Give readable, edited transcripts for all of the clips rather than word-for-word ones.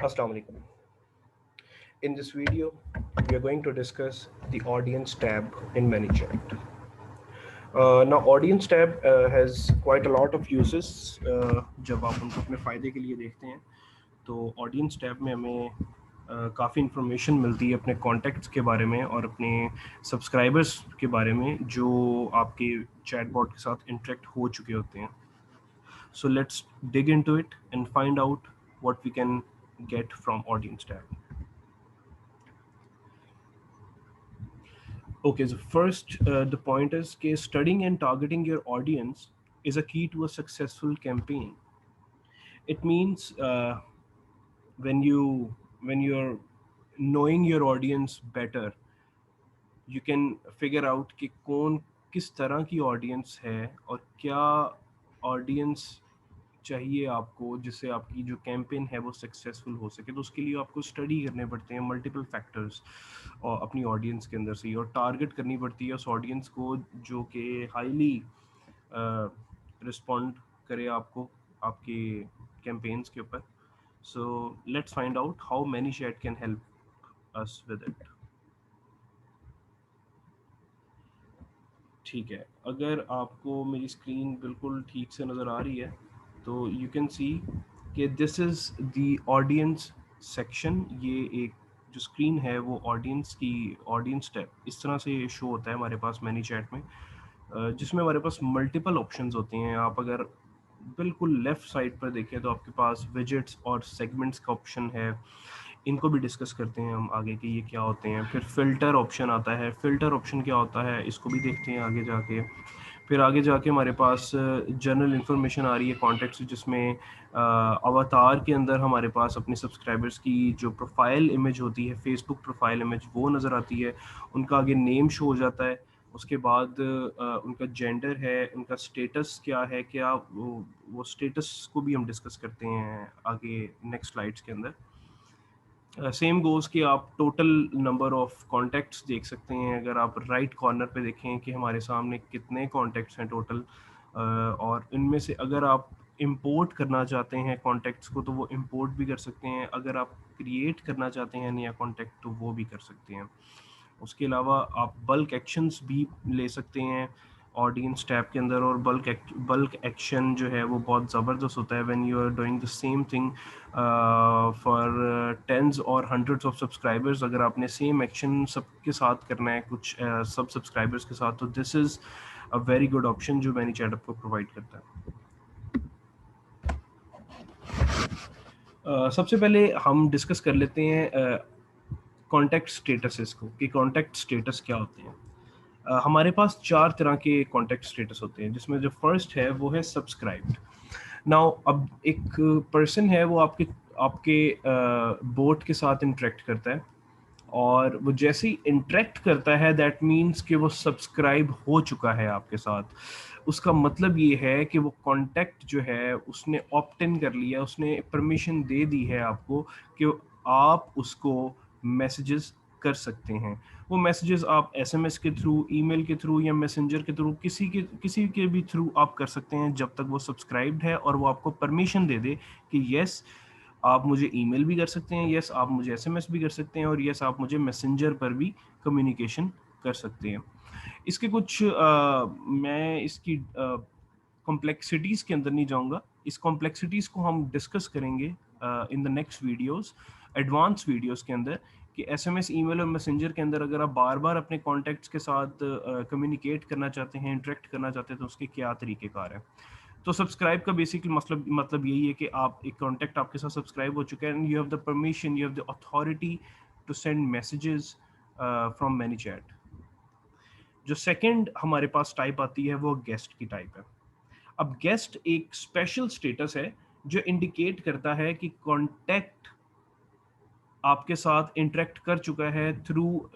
Assalamu alaikum. In this video, we are going to discuss the audience tab in ManyChat. Now, audience tab has quite a lot of uses. जब आप उनको अपने फ़ायदे के लिए देखते हैं तो audience tab में हमें काफ़ी इन्फॉर्मेशन मिलती है अपने कॉन्टैक्ट्स के बारे में और अपने सब्सक्राइबर्स के बारे में जो आपके चैटबॉट के साथ इंटरेक्ट हो चुके होते हैं. So let's dig into it and find out what we can get from audience tab. Okay, so first, the point is that studying and targeting your audience is a key to a successful campaign. It means when you're knowing your audience better, you can figure out कि कौन किस तरह की audience है और क्या audience चाहिए आपको जिससे आपकी जो कैंपेन है वो सक्सेसफुल हो सके. तो उसके लिए आपको स्टडी करने पड़ते हैं मल्टीपल फैक्टर्स और अपनी ऑडियंस के अंदर से और टारगेट करनी पड़ती है उस ऑडियंस को जो कि हाईली रिस्पॉन्ड करे आपको आपके कैंपेन्स के ऊपर. So let's find out how ManyChat can help us with it. ठीक है, अगर आपको मेरी स्क्रीन बिल्कुल ठीक से नज़र आ रही है तो यू कैन सी कि this is the audience section. ये एक जो स्क्रीन है वो ऑडियंस की ऑडियंस टैब इस तरह से शो होता है हमारे पास ManyChat में, जिसमें हमारे पास मल्टीपल ऑप्शंस होते हैं. आप अगर बिल्कुल लेफ़्ट साइड पर देखें तो आपके पास विजेट्स और सेगमेंट्स का ऑप्शन है. इनको भी डिस्कस करते हैं हम आगे कि ये क्या होते हैं. फिर फ़िल्टर ऑप्शन आता है. फ़िल्टर ऑप्शन क्या होता है इसको भी देखते हैं आगे जाके. फिर आगे जाके हमारे पास जनरल इन्फॉर्मेशन आ रही है कॉन्टेक्स्ट जिसमें अवतार के अंदर हमारे पास अपने सब्सक्राइबर्स की जो प्रोफाइल इमेज होती है फेसबुक प्रोफाइल इमेज वो नज़र आती है. उनका आगे नेम शो हो जाता है. उसके बाद उनका जेंडर है, उनका स्टेटस क्या है, क्या वो स्टेटस को भी हम डिस्कस करते हैं आगे नेक्स्ट स्लाइड्स के अंदर. सेम गोज़ कि आप टोटल नंबर ऑफ़ कॉन्टैक्ट्स देख सकते हैं. अगर आप राइट कॉर्नर पे देखें कि हमारे सामने कितने कॉन्टैक्ट्स हैं टोटल, और इनमें से अगर आप इंपोर्ट करना चाहते हैं कॉन्टैक्ट्स को तो वो इंपोर्ट भी कर सकते हैं. अगर आप क्रिएट करना चाहते हैं नया कॉन्टैक्ट तो वो भी कर सकते हैं. उसके अलावा आप बल्क एक्शंस भी ले सकते हैं ऑडियंस टैब के अंदर. और बल्क एक्शन जो है वो बहुत ज़बरदस्त होता है when you are doing the same thing for tens और हंड्रेड्स ऑफ सब्सक्राइबर्स. अगर आपने सेम एक्शन सबके साथ करना है कुछ सब सब्सक्राइबर्स के साथ तो this is a very good option जो ManyChat आपको प्रोवाइड करता है. सबसे पहले हम डिस्कस कर लेते हैं कॉन्टैक्ट स्टेटसेस को कि कॉन्टैक्ट स्टेटस क्या होते हैं. हमारे पास 4 तरह के कॉन्टैक्ट स्टेटस होते हैं जिसमें जो फर्स्ट है वो है सब्सक्राइब्ड. नाउ अब एक पर्सन है वो आपके आपके बोट के साथ इंटरेक्ट करता है और वो जैसे ही इंटरेक्ट करता है दैट मीन्स कि वो सब्सक्राइब हो चुका है आपके साथ. उसका मतलब ये है कि वो कॉन्टैक्ट जो है उसने ऑप्ट इन कर लिया, उसने परमिशन दे दी है आपको कि आप उसको मैसेजेस कर सकते हैं. वो मैसेजेस आप एसएमएस के थ्रू, ईमेल के थ्रू या मैसेंजर के थ्रू किसी के भी थ्रू आप कर सकते हैं जब तक वो सब्सक्राइब्ड है और वो आपको परमिशन दे दे कि यस आप मुझे ईमेल भी कर सकते हैं, यस आप मुझे एसएमएस भी कर सकते हैं और यस आप मुझे मैसेंजर पर भी कम्युनिकेशन कर सकते हैं. इसके कुछ मैं इसकी कॉम्प्लेक्सिटीज़ के अंदर नहीं जाऊंगा. इस कॉम्प्लेक्सिटीज़ को हम डिस्कस करेंगे in the next videos, advance videos के अंदर कि एसएमएस, ईमेल और मैसेंजर के अंदर अगर आप बार-बार अपने कॉन्टैक्ट्स के साथ कम्युनिकेट करना चाहते हैं, इंटरेक्ट करना चाहते हैं तो उसके क्या तरीक़ेकार हैं. तो सब्सक्राइब का बेसिकली मतलब यही है कि आप एक कॉन्टैक्ट आपके साथ सब्सक्राइब हो चुका है and you have the permission, you have the authority to send messages from ManyChat. जो सेकंड हमारे पास टाइप आती है वो गेस्ट की टाइप है. अब गेस्ट एक स्पेशल स्टेटस है जो इंडिकेट करता है कि कॉन्टैक्ट आपके साथ इंटरेक्ट कर चुका है थ्रू,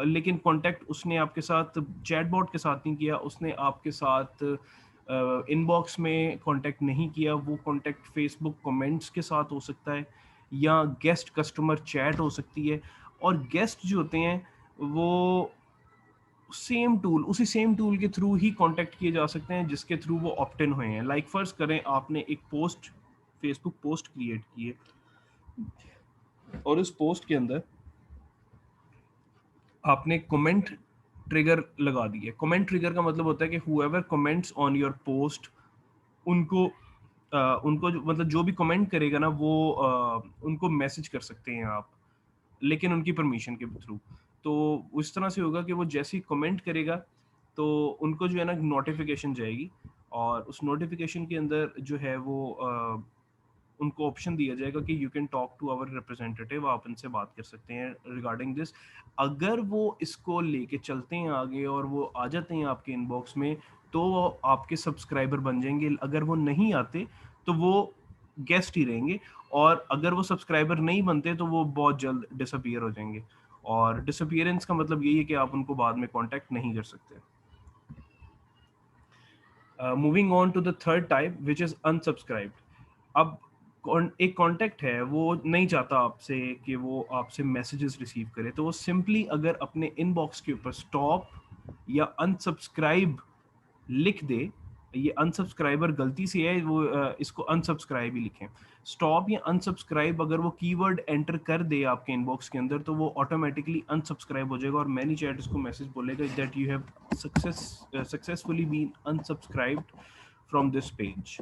लेकिन कॉन्टैक्ट उसने आपके साथ चैटबॉट के साथ नहीं किया, उसने आपके साथ इनबॉक्स में कॉन्टैक्ट नहीं किया. वो कॉन्टैक्ट फेसबुक कमेंट्स के साथ हो सकता है या गेस्ट कस्टमर चैट हो सकती है. और गेस्ट जो होते हैं वो उसी सेम टूल के थ्रू ही कांटेक्ट किए जा सकते हैं जिसके थ्रू वो ऑप्ट इन हुए हैं. लाइक फर्स्ट करें आपने एक पोस्ट फेसबुक पोस्ट क्रिएट की है और इस पोस्ट के अंदर आपने कमेंट ट्रिगर लगा दिया। कमेंट ट्रिगर का मतलब होता है कि whoever comments on your post, उनको उनको मतलब जो भी कमेंट करेगा ना वो उनको मैसेज कर सकते हैं आप, लेकिन उनकी परमिशन के थ्रू। तो उस तरह से होगा कि वो जैसे ही कमेंट करेगा तो उनको जो है ना नोटिफिकेशन जाएगी, और उस नोटिफिकेशन के अंदर जो है वो उनको ऑप्शन दिया जाएगा कि you can talk to our representative, आप इनसे बात कर सकते हैं रिगार्डिंग दिस। अगर वो इसको लेके चलते हैं आगे और वो आ जाते हैं आपके इनबॉक्स में तो वो आपके सब्सक्राइबर बन जाएंगे। अगर वो नहीं आते तो वो गेस्ट ही रहेंगे, और अगर वो सब्सक्राइबर नहीं बनते तो वो बहुत जल्द डिसअपीयर हो जाएंगे। और डिसअपीयरेंस का मतलब यही है कि आप उनको बाद में कांटेक्ट नहीं कर सकते। Moving on to the third type which is unsubscribed. अब एक कांटेक्ट है वो नहीं चाहता आपसे कि वो आपसे मैसेजेस रिसीव करे, तो वो सिंपली अगर अपने इनबॉक्स के ऊपर स्टॉप या अनसब्सक्राइब लिख दे, ये अनसब्सक्राइबर गलती से है, वो इसको अनसब्सक्राइब ही लिखें। स्टॉप या अनसब्सक्राइब अगर वो कीवर्ड एंटर कर दे आपके इनबॉक्स के अंदर तो वो ऑटोमेटिकली अनसब्सक्राइब हो जाएगा, और मैनी चैट इसको मैसेज बोलेगा that you have successfully been unsubscribed from this page.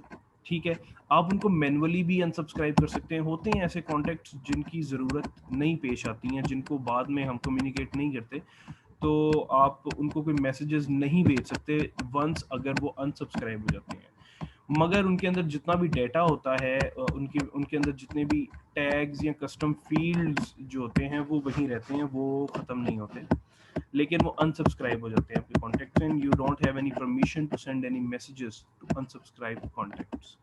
ठीक है, आप उनको मैनुअली भी अनसब्सक्राइब कर सकते हैं। होते हैं ऐसे कॉन्टैक्ट्स जिनकी ज़रूरत नहीं पेश आती हैं, जिनको बाद में हम कम्युनिकेट नहीं करते, तो आप उनको कोई मैसेजेस नहीं भेज सकते वंस अगर वो अनसब्सक्राइब हो जाते हैं। मगर उनके अंदर जितना भी डेटा होता है, उनके उनके अंदर जितने भी टैग्स या कस्टम फील्ड्स जो होते हैं वो वहीं रहते हैं, वो ख़त्म नहीं होते, लेकिन वो अनसब्सक्राइब हो जाते हैं आपके contact and you don't have any permission to send any messages to unsubscribe contacts.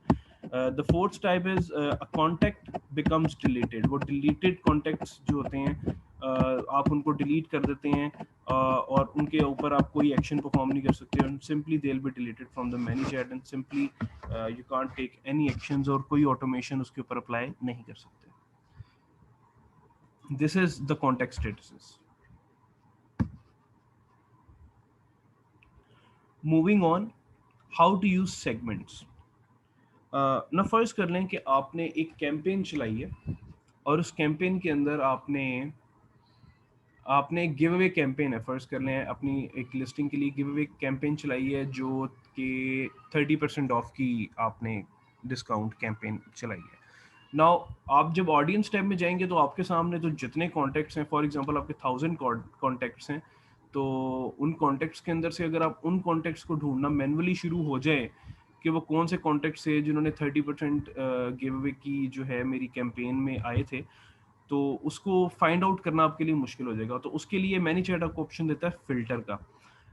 The fourth type is a contact becomes deleted. वो डिलीटेड कॉन्टैक्ट्स जो होते हैं आप उनको डिलीट कर देते हैं, और उनके ऊपर आप कोई एक्शन परफॉर्म नहीं कर सकते। Simply they will be deleted from the ManyChat and simply you can't take any actions, और कोई ऑटोमेशन उसके ऊपर अप्लाई नहीं कर सकते। This is the contact statuses. Moving on, how to use segments. ना फर्ज कर लें कि आपने एक कैंपेन चलाई है, और उस कैंपेन के अंदर आपने आपने एक गिव अवे कैंपेन है, फर्ज कर लें अपनी एक लिस्टिंग के लिए गिव अवे कैंपेन चलाई है जो कि 30% ऑफ की आपने डिस्काउंट कैंपेन चलाई है। नाउ आप जब ऑडियंस टैब में जाएंगे तो आपके सामने तो जितने कॉन्टैक्ट्स हैं, फॉर एग्जांपल आपके 1000 कॉन्टैक्ट्स हैं, तो उन कॉन्टैक्ट्स के अंदर से अगर आप उन कॉन्टैक्ट्स को ढूंढना मैनुअली शुरू हो जाए कि वो कौन से कॉन्टैक्ट्स है जिन्होंने 30% गिव अवे की जो है मेरी कैंपेन में आए थे, तो उसको फाइंड आउट करना आपके लिए मुश्किल हो जाएगा। तो उसके लिए मैनीचैट आपको ऑप्शन देता है फिल्टर का।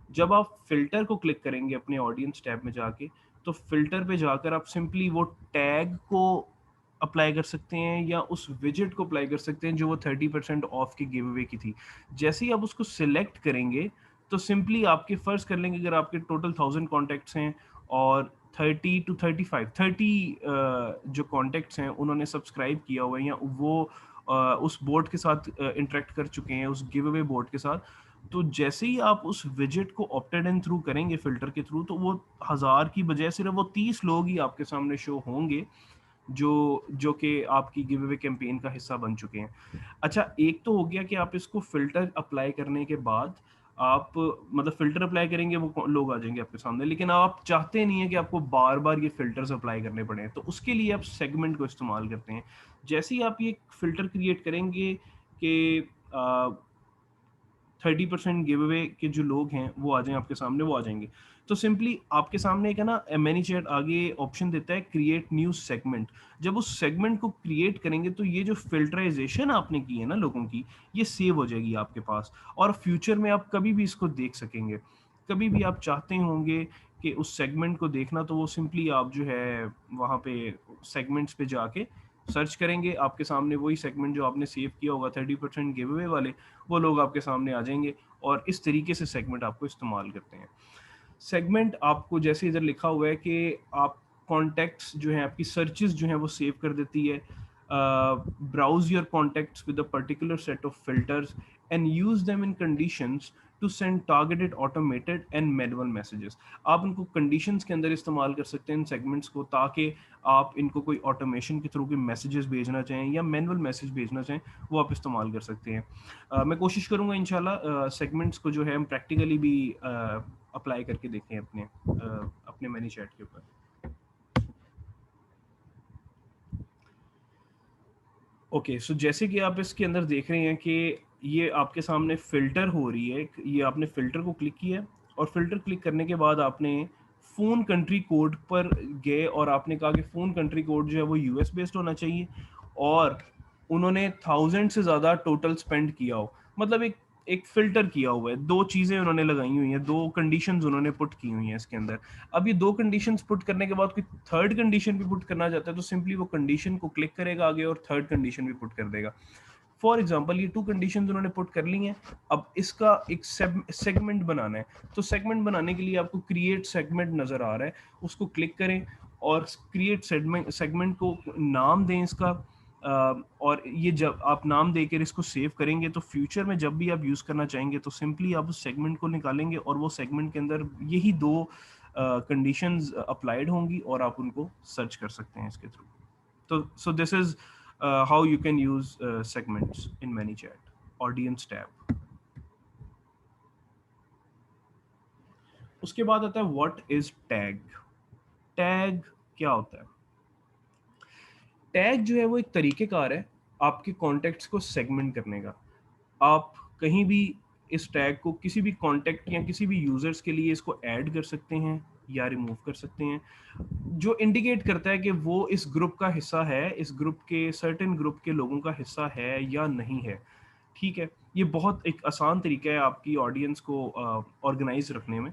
जब आप फिल्टर को क्लिक करेंगे अपने ऑडियंस टैब में जाके, तो फिल्टर पे जाकर आप सिंपली वो टैग को अप्लाई कर सकते हैं या उस विजेट को अप्लाई कर सकते हैं जो वो 30% ऑफ की गिव अवे की थी। जैसे ही आप उसको सिलेक्ट करेंगे तो सिंपली आपके फर्ज कर लेंगे अगर आपके टोटल 1000 कॉन्टैक्ट्स हैं और 30 जो कॉन्टैक्ट्स हैं उन्होंने सब्सक्राइब किया हुआ है या वो उस बोर्ड के साथ इंटरेक्ट कर चुके हैं, उस गिव अवे बोर्ड के साथ, तो जैसे ही आप उस विजेट को ऑप्टेड इन थ्रू करेंगे फिल्टर के थ्रू, तो वो 1000 की बजाय सिर्फ वो 30 लोग ही आपके सामने शो होंगे जो जो कि आपकी गिव अवे कैंपेन का हिस्सा बन चुके हैं। अच्छा, एक तो हो गया कि आप इसको फ़िल्टर अप्लाई करने के बाद आप मतलब फ़िल्टर अप्लाई करेंगे वो लोग आ जाएँगे आपके सामने, लेकिन आप चाहते नहीं हैं कि आपको बार-बार ये फ़िल्टर्स अप्लाई करने पड़ें, तो उसके लिए आप सेगमेंट को इस्तेमाल करते हैं। जैसे ही आप ये फ़िल्टर क्रिएट करेंगे कि 30% गिव अवे के जो लोग हैं वो आ जाएँ आपके सामने, वो आ जाएँगे। तो सिंपली आपके सामने एक है ना मैनीचैट आगे ऑप्शन देता है क्रिएट न्यू सेगमेंट। जब उस सेगमेंट को क्रिएट करेंगे तो ये जो फ़िल्टराइज़ेशन आपने की है ना लोगों की, ये सेव हो जाएगी आपके पास, और फ्यूचर में आप कभी भी इसको देख सकेंगे। कभी भी आप चाहते होंगे कि उस सेगमेंट को देखना, तो वो सिंपली आप जो है वहाँ पे सेगमेंट्स पे जाके सर्च करेंगे, आपके सामने वही सेगमेंट जो आपने सेव किया होगा 30% गिव अवे वाले, वो लोग आपके सामने आ जाएंगे, और इस तरीके से सेगमेंट आपको इस्तेमाल करते हैं। सेगमेंट आपको जैसे इधर लिखा हुआ है कि आप कॉन्टैक्ट्स जो हैं, आपकी सर्चेस जो हैं वो सेव कर देती है। Browse your contacts with a particular set of filters and use them in conditions to send targeted automated and manual messages. आप उनको कंडीशंस के अंदर इस्तेमाल कर सकते हैं इन सेगमेंट्स को, ताकि आप इनको कोई ऑटोमेशन के थ्रू कोई मैसेजेस भेजना चाहें या मैनुअल मैसेज भेजना चाहें, वो आप इस्तेमाल कर सकते हैं। मैं कोशिश करूँगा इंशाल्लाह सेगमेंट्स को जो है हम प्रैक्टिकली भी अप्लाई करके देखें अपने मैनी चैट के ऊपर। ओके, सो जैसे कि आप इसके अंदर देख रहे हैं कि ये आपके सामने फ़िल्टर हो रही है, ये आपने फ़िल्टर को क्लिक किया है और फ़िल्टर क्लिक करने के बाद आपने फ़ोन कंट्री कोड पर गए और आपने कहा कि फ़ोन कंट्री कोड जो है वो यूएस बेस्ड होना चाहिए और उन्होंने 1000 से ज़्यादा टोटल स्पेंड किया हो, मतलब एक एक फ़िल्टर किया हुआ है, 2 चीज़ें उन्होंने लगाई हुई हैं, 2 कंडीशंस उन्होंने पुट की हुई हैं इसके अंदर। अब ये 2 कंडीशंस पुट करने के बाद कोई थर्ड कंडीशन भी पुट करना चाहता है, तो सिंपली वो कंडीशन को क्लिक करेगा आगे और थर्ड कंडीशन भी पुट कर देगा। फॉर एग्जाम्पल ये 2 कंडीशंस उन्होंने पुट कर ली हैं, अब इसका एक सेगमेंट बनाना है। तो सेगमेंट बनाने के लिए आपको क्रिएट सेगमेंट नज़र आ रहा है, उसको क्लिक करें और क्रिएट सेगमेंट को नाम दें इसका। और ये जब आप नाम देकर इसको सेव करेंगे तो फ्यूचर में जब भी आप यूज़ करना चाहेंगे तो सिंपली आप उस सेगमेंट को निकालेंगे और वो सेगमेंट के अंदर यही 2 कंडीशंस अप्लाइड होंगी और आप उनको सर्च कर सकते हैं इसके थ्रू। तो सो this is how you can use segments in ManyChat audience tab. उसके बाद आता है व्हाट इज टैग। टैग क्या होता है? टैग जो है वो एक तरीकेकार है आपके कॉन्टेक्ट्स को सेगमेंट करने का। आप कहीं भी इस टैग को किसी भी कॉन्टेक्ट या किसी भी यूजर्स के लिए इसको ऐड कर सकते हैं या रिमूव कर सकते हैं, जो इंडिकेट करता है कि वो इस ग्रुप का हिस्सा है, इस ग्रुप के सर्टेन ग्रुप के लोगों का हिस्सा है या नहीं है। ठीक है, ये बहुत एक आसान तरीका है आपकी ऑडियंस को ऑर्गेनाइज रखने में।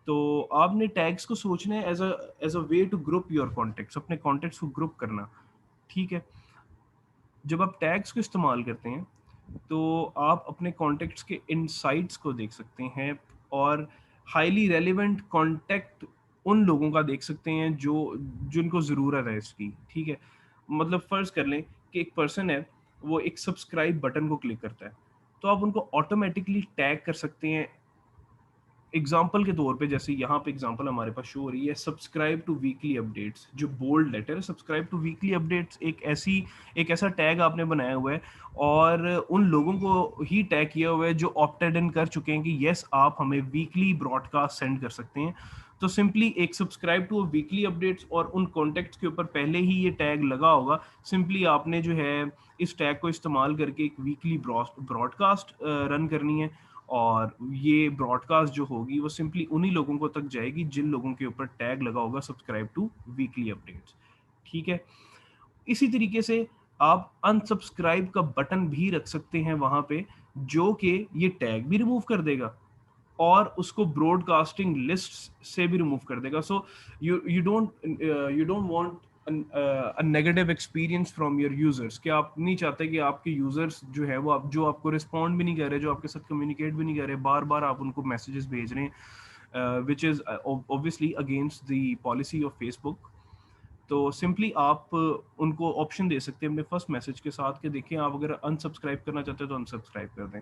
तो आपने टैग्स को सोचना है as a way to group your contacts, अपने कॉन्टेक्ट्स को ग्रुप करना। ठीक है, जब आप टैग्स को इस्तेमाल करते हैं तो आप अपने कॉन्टेक्ट्स के इनसाइट्स को देख सकते हैं और हाईली रेलेवेंट कॉन्टेक्ट उन लोगों का देख सकते हैं जो जिनको ज़रूरत है इसकी। ठीक है, मतलब फ़र्ज़ कर लें कि एक पर्सन है, वो एक सब्सक्राइब बटन को क्लिक करता है, तो आप उनको ऑटोमेटिकली टैग कर सकते हैं। एग्जाम्पल के तौर पे जैसे यहाँ पे एग्जाम्पल हमारे पास शो हो रही है, सब्सक्राइब टू वीकली अपडेट्स, जो बोल्ड लेटर है, सब्सक्राइब टू वीकली अपडेट्स एक ऐसा टैग आपने बनाया हुआ है और उन लोगों को ही टैग किया हुआ है जो ऑप्टेड इन कर चुके हैं कि यस आप हमें वीकली ब्रॉडकास्ट सेंड कर सकते हैं। तो सिंपली एक सब्सक्राइब टू वीकली अपडेट्स और उन कॉन्टेक्ट्स के ऊपर पहले ही ये टैग लगा होगा। सिंपली आपने जो है इस टैग को इस्तेमाल करके एक वीकली ब्रॉडकास्ट रन करनी है और ये ब्रॉडकास्ट जो होगी वो सिंपली उन्हीं लोगों को तक जाएगी जिन लोगों के ऊपर टैग लगा होगा सब्सक्राइब टू वीकली अपडेट्स। ठीक है, इसी तरीके से आप अनसब्सक्राइब का बटन भी रख सकते हैं वहां पे, जो कि ये टैग भी रिमूव कर देगा और उसको ब्रॉडकास्टिंग लिस्ट से भी रिमूव कर देगा। So you don't want a negative experience from your users, कि आप नहीं चाहते कि आपके यूजर्स जो है वो जो आपको रिस्पॉन्ड भी नहीं कर रहे, जो आपके साथ कम्युनिकेट भी नहीं कर रहे, बार बार आप उनको मैसेजेस भेज रहे हैं, which is obviously against the policy of Facebook. तो सिंपली आप उनको ऑप्शन दे सकते हैं अपने फर्स्ट मैसेज के साथ कि देखिए आप अगर अनसब्सक्राइब करना चाहते हैं तो अनसब्सक्राइब कर दें,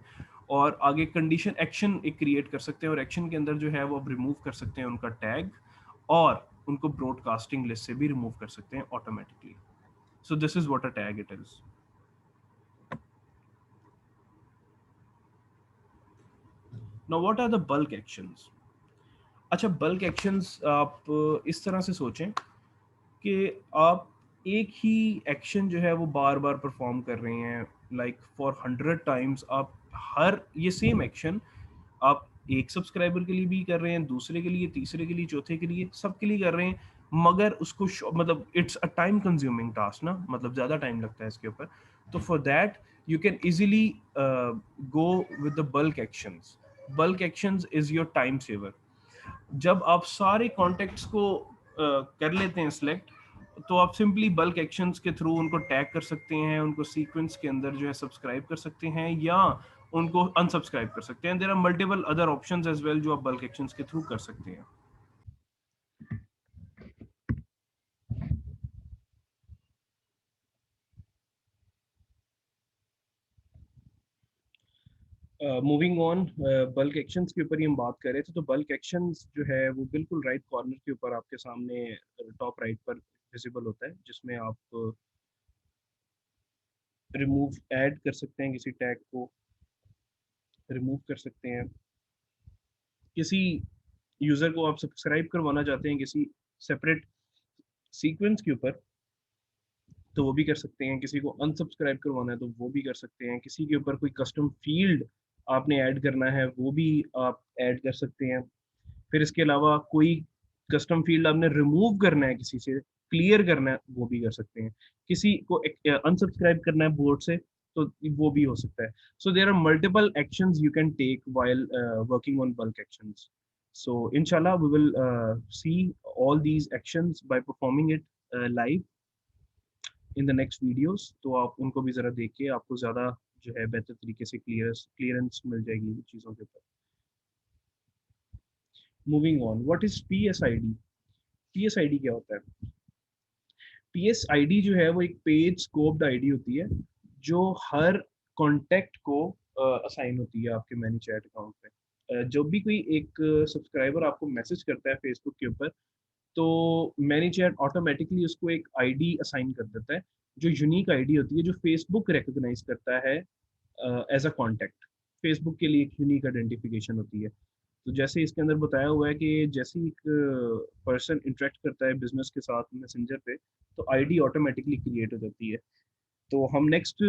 और आगे कंडीशन एक्शन एक क्रिएट कर सकते हैं और एक्शन के अंदर जो है वो आप रिमूव कर सकते हैं उनका टैग और उनको ब्रॉडकास्टिंग लिस्ट से भी रिमूव कर सकते हैं automatically. So this is what a tag it is. Now what are the bulk actions? अच्छा, बल्क एक्शंस आप इस तरह से सोचें कि आप एक ही एक्शन जो है वो बार बार परफॉर्म कर रहे हैं, लाइक फॉर 100 टाइम्स। आप हर ये सेम एक्शन आप एक सब्सक्राइबर के लिए भी कर रहे हैं, दूसरे के लिए, तीसरे के लिए, चौथे के लिए, सबके लिए कर रहे हैं, मगर उसको मतलब it's a time consuming task ना, मतलब ज़्यादा टाइम लगता है इसके ऊपर। तो for that you can easily go with the bulk actions. Bulk actions is your time saver. जब आप सारे कॉन्टेक्ट्स को कर लेते हैं सिलेक्ट, तो आप सिंपली बल्क एक्शंस के थ्रू उनको टैग कर सकते हैं, उनको सीक्वेंस के अंदर जो है सब्सक्राइब कर सकते हैं या उनको अनसब्सक्राइब कर सकते हैं। There are multiple other options as well जो आप बल्क एक्शंस के थ्रू कर सकते हैं। मूविंग ऑन, बल्क एक्शंस के ऊपर ही हम बात कर रहे थे। तो बल्क एक्शंस जो है वो बिल्कुल राइट कॉर्नर के ऊपर आपके सामने टॉप राइट पर विजिबल होता है, जिसमें आप रिमूव ऐड कर सकते हैं, किसी टैग को रिमूव कर सकते हैं, किसी यूज़र को आप सब्सक्राइब करवाना चाहते हैं किसी सेपरेट सीक्वेंस के ऊपर, तो वो भी कर सकते हैं। किसी को अनसब्सक्राइब करवाना है तो वो भी कर सकते हैं। किसी के ऊपर कोई कस्टम फील्ड आपने ऐड करना है वो भी आप ऐड कर सकते हैं। फिर इसके अलावा कोई कस्टम फील्ड आपने रिमूव करना है, किसी से क्लियर करना है, वो भी कर सकते हैं। किसी को अनसब्सक्राइब करना है बोर्ड से तो वो भी हो सकता है। So there are multiple actions you can take while working on bulk actions. So inshallah we will see all these actions by performing it live in the next videos। तो आप उनको भी ज़रा देखिए, आपको ज़्यादा जो है बेहतर तरीके से क्लियरेंस मिल जाएगी इन चीज़ों के ऊपर। Moving on, what is PSID? PSID क्या होता है? PSID जो है वो एक पेज स्कोप्ड आईडी होती है जो हर कॉन्टेक्ट को असाइन होती है आपके मैनी चैट अकाउंट पे। जब भी कोई एक सब्सक्राइबर आपको मैसेज करता है फेसबुक के ऊपर, तो मैनी चैट ऑटोमेटिकली उसको एक आईडी असाइन कर देता है, जो यूनिक आईडी होती है, जो फेसबुक रिकॉग्नाइज करता है एज अ कॉन्टैक्ट। फेसबुक के लिए एक यूनिक आइडेंटिफिकेशन होती है। तो जैसे इसके अंदर बताया हुआ है कि जैसे ही एक पर्सन इंटरेक्ट करता है बिजनेस के साथ मैसेंजर पे, तो आईडी ऑटोमेटिकली क्रिएट हो जाती है। तो हम नेक्स्ट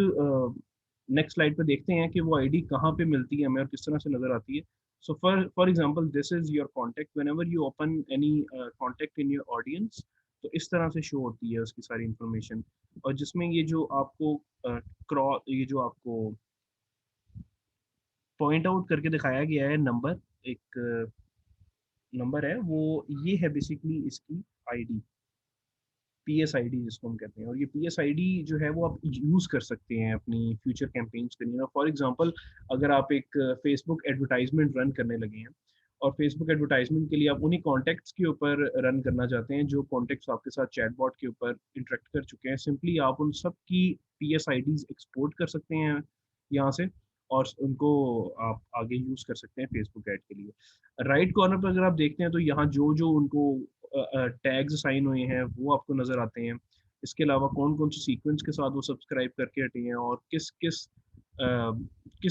स्लाइड पे देखते हैं कि वो आईडी कहाँ पे मिलती है हमें और किस तरह से नजर आती है। So for example, this is your contact. Whenever you open any contact in your audience, तो इस तरह से शो होती है उसकी सारी इंफॉर्मेशन। और जिसमें ये जो आपको ये जो आपको पॉइंट आउट करके दिखाया गया है नंबर, एक नंबर है वो, ये है बेसिकली इसकी आईडी, PSID जिसको हम कहते हैं। और ये PSID जो है वो आप यूज़ कर सकते हैं अपनी फ्यूचर कैंपेन्स के लिए। फॉर एग्जांपल, अगर आप एक फेसबुक एडवर्टाइजमेंट रन करने लगे हैं और फेसबुक एडवर्टाइजमेंट के लिए आप उन्हीं कॉन्टेक्ट्स के ऊपर रन करना चाहते हैं जो कॉन्टेक्ट्स आपके साथ चैटबॉट के ऊपर इंटरेक्ट कर चुके हैं, सिंपली आप उन सब की PSIDs एक्सपोर्ट कर सकते हैं यहाँ से, और उनको आप आगे यूज़ कर सकते हैं फेसबुक ऐड के लिए। राइट कॉर्नर पर अगर आप देखते हैं तो यहाँ जो जो उनको टैग्स साइन हुए हैं वो आपको नज़र आते हैं। इसके अलावा कौन कौन से सीक्वेंस के साथ वो सब्सक्राइब करके हटे हैं, और किस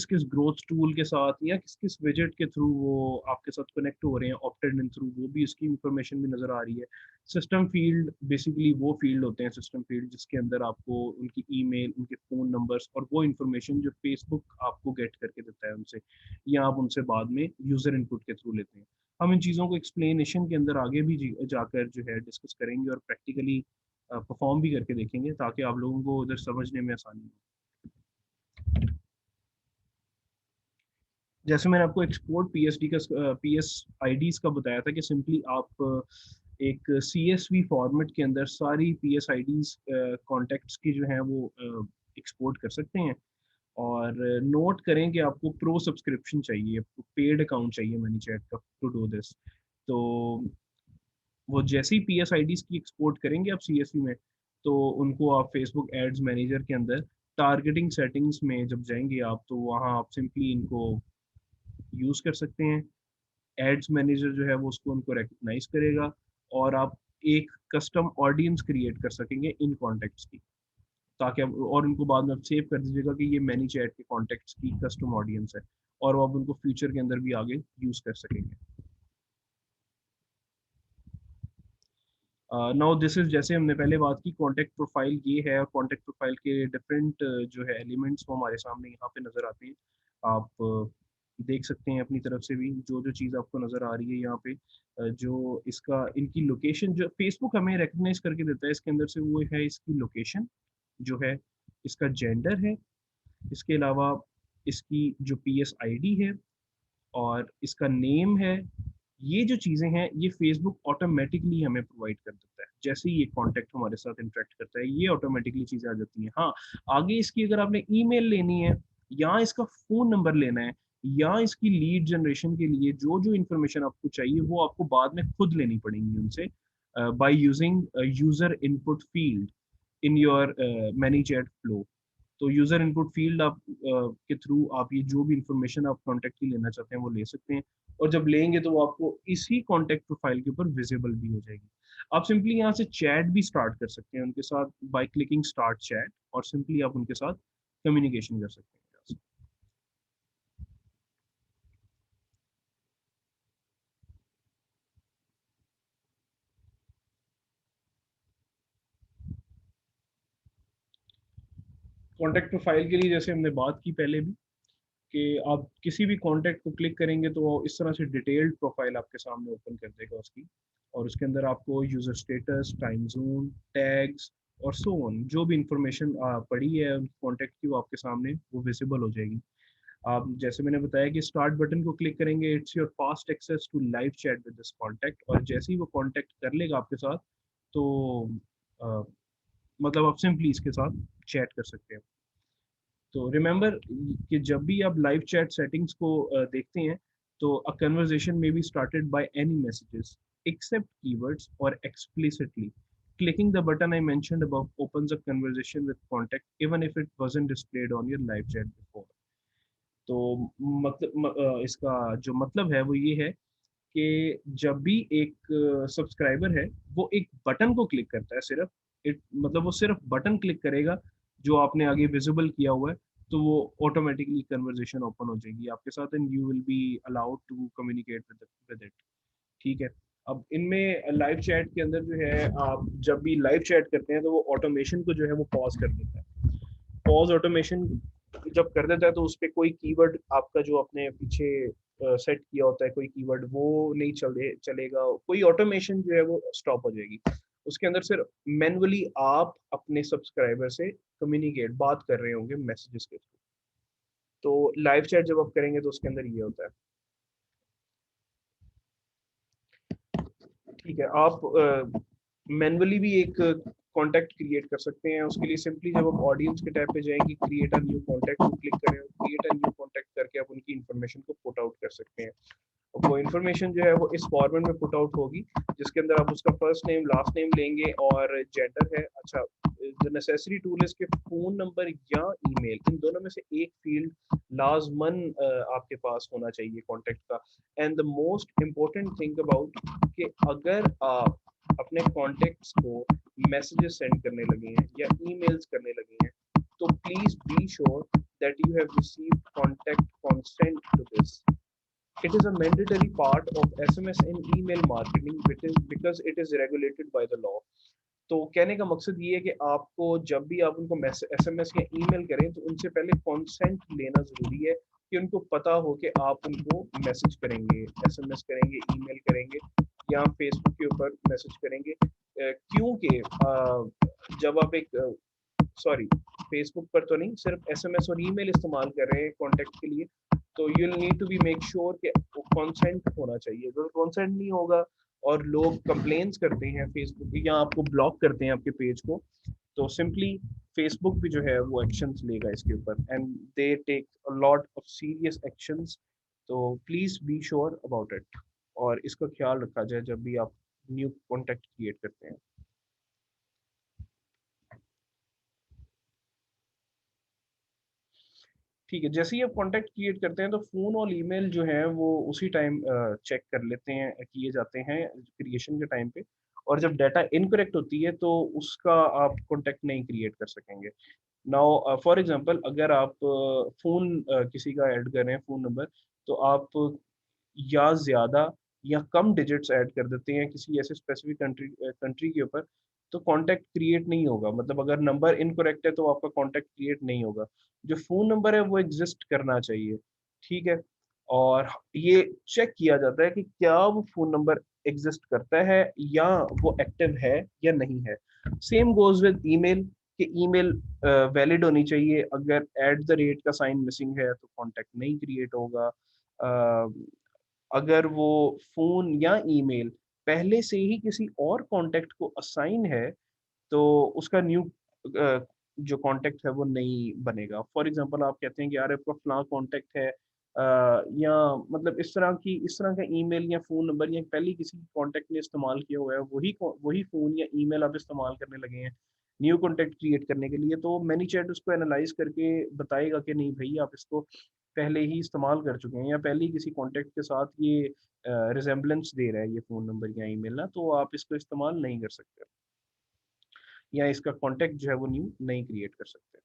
किस ग्रोथ टूल के साथ या किस किस विजेट के थ्रू वो आपके साथ कनेक्ट हो रहे हैं, ऑप्टेड इन थ्रू, वो भी इसकी इंफॉर्मेशन भी नज़र आ रही है। सिस्टम फील्ड बेसिकली वो फील्ड होते हैं, सिस्टम फील्ड जिसके अंदर आपको उनकी ईमेल, उनके फ़ोन नंबर्स और वो इन्फॉर्मेशन जो फेसबुक आपको गेट करके देता है उनसे, या आप उनसे बाद में यूज़र इनपुट के थ्रू लेते हैं। हम इन चीज़ों को एक्सप्लेनेशन के अंदर आगे भी जाकर जो है डिस्कस करेंगे और प्रैक्टिकली परफॉर्म भी करके देखेंगे, ताकि आप लोगों को उधर समझने में आसानी हो। जैसे मैंने आपको एक्सपोर्ट PSIDs का बताया था कि सिंपली आप एक CSV फॉर्मेट के अंदर सारी PSIDs कॉन्टेक्ट्स की जो है वो एक्सपोर्ट कर सकते हैं। और नोट करें कि आपको प्रो सब्सक्रिप्शन चाहिए, आपको पेड अकाउंट चाहिए मनी चैट का टू डू दिस। तो वो जैसे ही PSIDs की एक्सपोर्ट करेंगे आप CSV में, तो उनको आप फेसबुक एड्स मैनेजर के अंदर टारगेटिंग सेटिंग्स में जब जाएंगे आप, तो वहाँ आप सिंपली इनको यूज़ कर सकते हैं। एड्स मैनेजर जो है वो उसको उनको रिकग्नाइज करेगा, और आप एक कस्टम ऑडियंस क्रिएट कर सकेंगे इन कॉन्टेक्ट्स की, ताकि आप और उनको बाद में आप सेव कर दीजिएगा कि ये मैनी चैट के कॉन्टेक्ट्स की कस्टम ऑडियंस है, और वो आप उनको फ्यूचर के अंदर भी आगे यूज़ कर सकेंगे। नाउ दिस इज, जैसे हमने पहले बात की, कॉन्टेक्ट प्रोफाइल ये है, और कॉन्टेक्ट प्रोफाइल के डिफरेंट जो है एलिमेंट्स वो हमारे सामने यहाँ पे नज़र आते हैं। आप देख सकते हैं अपनी तरफ से भी जो जो चीज़ आपको नज़र आ रही है यहाँ पे। जो इसका इनकी लोकेशन जो फेसबुक हमें रिकग्नाइज करके देता है इसके अंदर से, वो है इसकी लोकेशन जो है, इसका जेंडर है, इसके अलावा इसकी जो PSID है और इसका नेम है। ये जो चीज़ें हैं ये फेसबुक ऑटोमेटिकली हमें प्रोवाइड कर देता है। जैसे ही ये कॉन्टैक्ट हमारे साथ इंटरेक्ट करता है, ये ऑटोमेटिकली चीज़ें आ जाती हैं। हाँ, आगे इसकी अगर आपने ईमेल लेनी है, या इसका फ़ोन नंबर लेना है, या इसकी लीड जनरेशन के लिए जो जो इन्फॉर्मेशन आपको चाहिए वो आपको बाद में खुद लेनी पड़ेंगी उनसे, by using user input field in your many chat flow. तो यूजर इनपुट फील्ड आप के थ्रू आप ये जो भी इंफॉर्मेशन आप कॉन्टेक्ट की लेना चाहते हैं वो ले सकते हैं, और जब लेंगे तो वो आपको इसी कॉन्टेक्ट प्रोफाइल के ऊपर विजिबल भी हो जाएगी। आप सिंपली यहाँ से चैट भी स्टार्ट कर सकते हैं उनके साथ बाय क्लिकिंग स्टार्ट चैट, और सिंपली आप उनके साथ कम्युनिकेशन कर सकते हैं। कॉन्टेक्ट प्रोफाइल के लिए जैसे हमने बात की पहले भी, कि आप किसी भी कॉन्टेक्ट को क्लिक करेंगे तो वो इस तरह से डिटेल्ड प्रोफाइल आपके सामने ओपन कर देगा उसकी, और उसके अंदर आपको user status, time zone, tags और सो ऑन जो भी इंफॉर्मेशन पड़ी है कॉन्टेक्ट की वो आपके सामने वो विजिबल हो जाएगी। आप जैसे मैंने बताया कि स्टार्ट बटन को क्लिक करेंगे, it's your fast access to live chat with this contact, और जैसे ही वो कॉन्टेक्ट कर लेगा आपके साथ तो अ, मतलब आप सिंपली इसके साथ चैट कर सकते हैं। तो रिमेंबर कि जब भी आप लाइव चैट सेटिंग्स को देखते हैं तो अ कन्वर्सेशन में be started by any messages except keywords or explicitly. Clicking the button I mentioned above opens a conversation with contact even if it wasn't displayed on your live chat before. तो इसका जो मतलब है वो ये है कि जब भी एक सब्सक्राइबर है वो एक बटन को क्लिक करता है सिर्फ, मतलब वो सिर्फ बटन क्लिक करेगा जो आपने आगे विजिबल किया हुआ है, तो वो ऑटोमेटिकली कन्वर्जेशन ओपन हो जाएगी आपके साथ and you will be allowed to communicate with it. ठीक है। अब इनमें लाइव चैट के अंदर जो है आप जब भी लाइव चैट करते हैं तो वो ऑटोमेशन को जो है वो पॉज कर देता है। पॉज ऑटोमेशन जब कर देता है तो उस पर कोई कीवर्ड आपका जो अपने पीछे सेट किया होता है कोई कीवर्ड वो नहीं चलेगा, कोई ऑटोमेशन जो है वो स्टॉप हो जाएगी। उसके अंदर सिर्फ मैनुअली आप अपने सब्सक्राइबर से कम्युनिकेट बात कर रहे होंगे मैसेजेस के थ्रू। तो लाइव चैट जब आप करेंगे तो उसके अंदर ये होता है। ठीक है। आप मैनुअली भी एक कॉन्टैक्ट क्रिएट कर सकते हैं। उसके लिए सिंपली जब आप ऑडियंस के टैब पे जाएंगे, क्रिएट अ न्यू कॉन्टैक्ट को क्लिक करें, क्रिएट अ न्यू कॉन्टैक्ट करके आप उनकी इन्फॉर्मेशन को पुट आउट कर सकते हैं। वो इन्फॉर्मेशन जो है वो इस फॉर्मेट में पुट आउट होगी जिसके अंदर आप उसका फर्स्ट नेम लास्ट नेम लेंगे और जेंडर है। अच्छा, जो नेसेसरी टूल है इसके फोन नंबर या ईमेल, इन दोनों में से एक फील्ड लाजमन आपके पास होना चाहिए कॉन्टेक्ट का। And the most important thing about कि अगर आप अपने कॉन्टेक्ट्स को मैसेजेस सेंड करने लगे हैं या ईमेल्स करने लगे हैं तो please be sure that you have received contact consent to this. It is a mandatory part of SMS and email marketing because it is regulated by the law. तो कहने का मकसद ये है कि आपको जब भी आप उनको SMS या ईमेल करें तो उनसे पहले कॉन्सेंट लेना जरूरी है कि उनको पता हो कि आप उनको मैसेज करेंगे, SMS करेंगे, ईमेल करेंगे या फेसबुक के ऊपर मैसेज करेंगे। क्योंकि जब आप एक सॉरी फेसबुक पर तो नहीं, सिर्फ SMS और ईमेल इस्तेमाल कर रहे हैं कॉन्टेक्ट के लिए, तो you need to be make sure कि कॉन्सेंट होना चाहिए। अगर कॉन्सेंट नहीं होगा और लोग कंप्लेन्स करते हैं फेसबुक या आपको ब्लॉक करते हैं आपके पेज को, तो सिंपली फेसबुक भी जो है वो एक्शंस लेगा इसके ऊपर and they take a lot of serious actions. तो please be sure about it और इसका ख्याल रखा जाए जब भी आप न्यू कॉन्टेक्ट क्रिएट करते हैं। ठीक है। जैसे ही आप कॉन्टैक्ट क्रिएट करते हैं तो फ़ोन और ईमेल जो है वो उसी टाइम चेक कर लेते हैं, किए जाते हैं क्रिएशन के टाइम पे, और जब डाटा इनकरेक्ट होती है तो उसका आप कॉन्टैक्ट नहीं क्रिएट कर सकेंगे। नाउ फॉर एग्जांपल अगर आप फ़ोन किसी का ऐड कर रहे हैं फ़ोन नंबर, तो आप या ज़्यादा या कम डिजिट्स ऐड कर देते हैं किसी ऐसे स्पेसिफिक कंट्री के ऊपर, तो कॉन्टैक्ट क्रिएट नहीं होगा। मतलब अगर नंबर इनकरेक्ट है तो आपका कॉन्टैक्ट क्रिएट नहीं होगा। जो फ़ोन नंबर है वो एग्ज़िस्ट करना चाहिए, ठीक है? और ये चेक किया जाता है कि क्या वो फ़ोन नंबर एग्ज़िस्ट करता है या वो एक्टिव है या नहीं है। सेम गोज़ विद ईमेल कि ईमेल वैलिड होनी चाहिए। अगर एट द रेट का साइन मिसिंग है तो कॉन्टैक्ट नहीं क्रिएट होगा। अ, अगर वो फ़ोन या ईमेल पहले से ही किसी और कॉन्टैक्ट को असाइन है तो उसका न्यू जो कॉन्टैक्ट है वो नहीं बनेगा। फॉर एग्जांपल आप कहते हैं कि यार आपका फलां कॉन्टैक्ट है, या मतलब इस तरह का ईमेल या फ़ोन नंबर या पहले किसी कॉन्टैक्ट ने इस्तेमाल किया हुआ है, वही फ़ोन या ईमेल आप इस्तेमाल करने लगे हैं, न्यू कॉन्टेक्ट क्रिएट करने के लिए, तो मैनी चैट उसको एनालाइज करके बताएगा कि नहीं भाई आप इसको पहले ही इस्तेमाल कर चुके हैं या पहले ही किसी कॉन्टेक्ट के साथ ये रिजेम्बलेंस दे रहा है ये फ़ोन नंबर या ईमेल ना, तो आप इसको इस्तेमाल नहीं कर सकते या इसका कॉन्टेक्ट जो है वो न्यू नहीं क्रिएट कर सकते।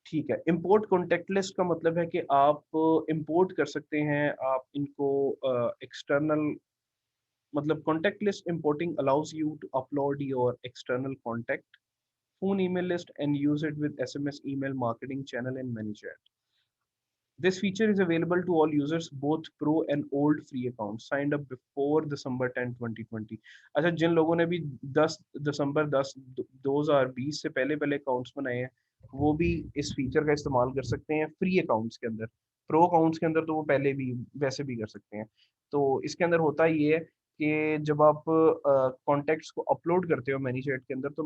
ठीक है, इंपोर्ट कॉन्टेक्ट लिस्ट का मतलब है कि आप इंपोर्ट कर सकते हैं आप इनको एक्सटर्नल, मतलब contact list importing allows you to upload your external contact phone email list and use it with SMS email marketing channel and ManyChat. This feature is available to all users, both pro and old free accounts signed up before December 10, 2020. अच्छा, जिन लोगों ने भी 10 दिसंबर 10 2020 से पहले पहले accounts बनाए हैं वो भी इस फीचर का इस्तेमाल कर सकते हैं फ्री अकाउंट्स के अंदर। प्रो अकाउंट्स के अंदर तो वो पहले भी वैसे भी कर सकते हैं। तो इसके अंदर होता ये है कि जब आप कॉन्टेक्ट्स को अपलोड करते हो ManyChat के अंदर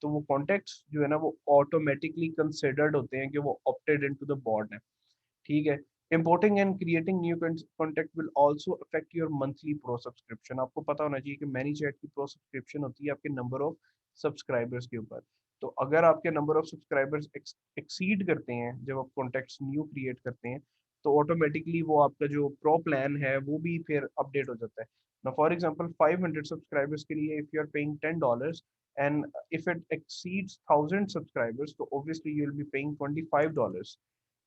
तो वो कॉन्टेक्ट्स जो है ना वो ऑटोमेटिकली कंसिडर्ड होते हैं कि वो ऑप्टेड इनटू द बॉर्ड है। ठीक है। Importing and creating new contact will also affect your monthly pro subscription। आपको पता होना चाहिए कि ManyChat की pro subscription होती है आपके नंबर ऑफ सब्सक्राइबर्स के ऊपर। तो अगर आपके नंबर ऑफ सब्सक्राइबर्स एक्सीड करते हैं जब आप कॉन्टेक्ट्स न्यू क्रिएट करते हैं तो ऑटोमेटिकली वो आपका जो प्रो प्लान है वो भी फिर अपडेट हो जाता है ना। फॉर एग्जांपल 500 सब्सक्राइबर्स के लिए if you are paying $10 and if it exceeds 1000 subscribers तो obviously you will be paying $25।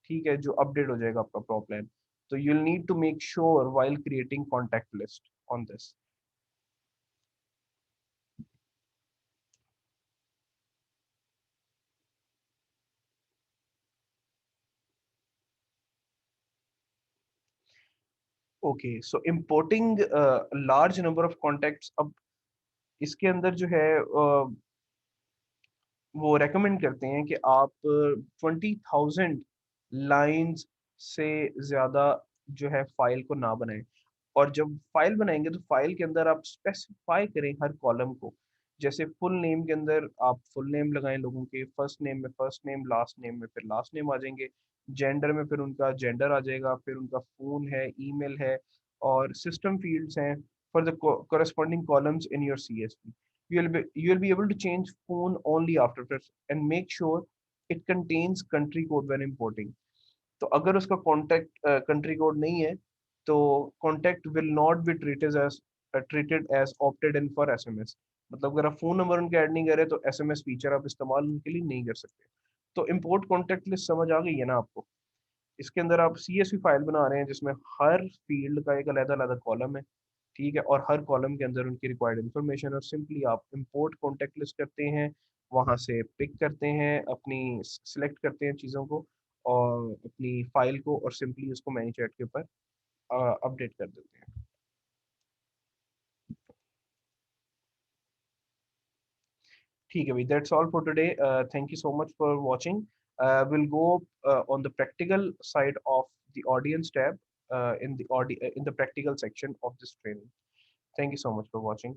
ठीक है, जो अपडेट हो जाएगा आपका प्रो प्लान। तो you need to make sure while creating contact list on this. Okay, so importing large number of contacts, अब इसके अंदर जो है वो रेकमेंड करते हैं कि आप 20,000 लाइंस से ज्यादा जो है फाइल को ना बनाएं। और जब फाइल बनाएंगे तो फाइल के अंदर आप स्पेसिफाई करें हर कॉलम को। जैसे फुल नेम के अंदर आप फुल नेम लगाएं लोगों के, फर्स्ट नेम में फर्स्ट नेम, लास्ट नेम में फिर लास्ट नेम आ जाएंगे, जेंडर में फिर उनका जेंडर आ जाएगा, फिर उनका फोन है, ईमेल है, और सिस्टम फील्ड्स हैं for the corresponding columns in your CSV. You will be able to change phone only after this and make sure it contains country code when importing. तो अगर उसका कॉन्टेक्ट कंट्री कोड नहीं है तो contact will not be treated as opted in for SMS। मतलब अगर आप phone number उनके ऐड नहीं करे तो SMS फीचर आप इस्तेमाल उनके लिए नहीं कर सकते। तो इम्पोर्ट कॉन्टेक्ट लिस्ट समझ आ गई है ना आपको। इसके अंदर आप CSV फाइल बना रहे हैं जिसमें हर फील्ड का एक अलग अलग कॉलम है। ठीक है, और हर कॉलम के अंदर उनकी रिक्वायर्ड इन्फॉर्मेशन, और सिंपली आप इंपोर्ट कॉन्टेक्ट लिस्ट करते हैं, वहां से पिक करते हैं अपनी, सिलेक्ट करते हैं चीज़ों को और अपनी फाइल को, और सिंपली उसको ManyChat के ऊपर अपडेट कर देते हैं। ठीक है भाई, that's all for today. Thank you so much for watching. Will go on the practical side of the audience tab in the practical section of this training. Thank you so much for watching.